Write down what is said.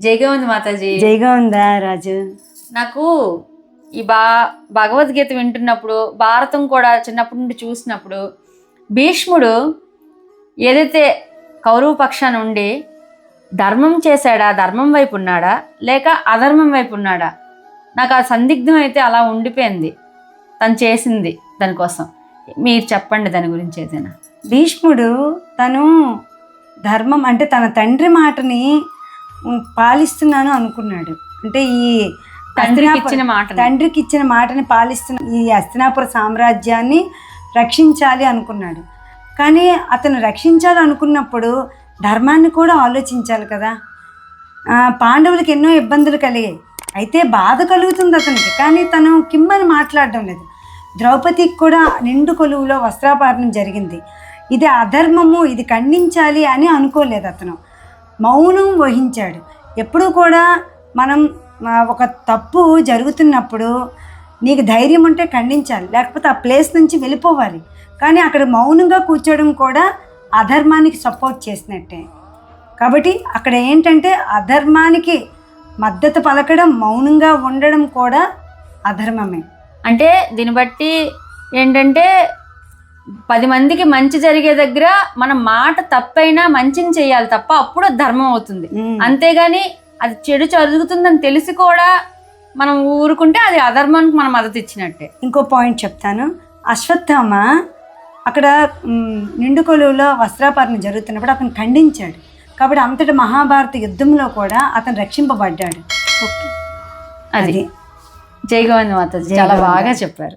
జైగా ఉంది మాతాజీ. జైగా ఉందా రాజు? నాకు ఈ భగవద్గీత వింటున్నప్పుడు, భారతం కూడా చిన్నప్పటి నుండి చూసినప్పుడు, భీష్ముడు ఏదైతే కౌరవ పక్షాన ఉండి ధర్మం చేశాడా, ధర్మం వైపు ఉన్నాడా లేక అధర్మం వైపు ఉన్నాడా, నాకు ఆ సందిగ్ధం అయితే అలా ఉండిపోయింది తను చేసింది దానికోసం. మీరు చెప్పండి దాని గురించి ఏదైనా. భీష్ముడు తను ధర్మం అంటే తన తండ్రి మాటని పాలిస్తున్నాను అనుకున్నాడు. అంటే ఈ తండ్రికి ఇచ్చిన మాటని పాలిస్తున్న ఈ హస్తినాపుర సామ్రాజ్యాన్ని రక్షించాలి అనుకున్నాడు. కానీ అతను రక్షించాలి అనుకున్నప్పుడు ధర్మాన్ని కూడా ఆలోచించాలి కదా. పాండవులకి ఎన్నో ఇబ్బందులు కలిగాయి, అయితే బాధ కలుగుతుంది అతనికి, కానీ తను కిమ్మని మాట్లాడడం లేదు. ద్రౌపదికి కూడా నిండు కొలువులో వస్త్రాపహరణం జరిగింది. ఇది అధర్మము, ఇది ఖండించాలి అని అనుకోలేదు. అతను మౌనం వహించాడు. ఎప్పుడూ కూడా మనం ఒక తప్పు జరుగుతున్నప్పుడు నీకు ధైర్యం ఉంటే ఖండించాలి, లేకపోతే ఆ ప్లేస్ నుంచి వెళ్ళిపోవాలి. కానీ అక్కడ మౌనంగా కూర్చోవడం కూడా అధర్మానికి సపోర్ట్ చేసినట్టే. కాబట్టి అక్కడ ఏంటంటే అధర్మానికి మద్దతు పలకడం, మౌనంగా ఉండడం కూడా అధర్మమే. అంటే దీన్ని బట్టి ఏంటంటే 10 మందికి మంచి జరిగే దగ్గర మన మాట తప్పైనా మంచిని చేయాలి తప్ప, అప్పుడు ధర్మం అవుతుంది. అంతేగాని అది చెడు జరుగుతుందని తెలిసి కూడా మనం ఊరుకుంటే అది అధర్మానికి మనం మద్దతు ఇచ్చినట్టే. ఇంకో పాయింట్ చెప్తాను. అశ్వత్థామ అక్కడ నిండు కొలువులో వస్త్రాపహరణ జరుగుతున్నప్పుడు అతను ఖండించాడు. కాబట్టి అంతటి మహాభారత యుద్ధంలో కూడా అతను రక్షింపబడ్డాడు. అది జై గోవింద మాతాజీ చాలా బాగా చెప్పారు.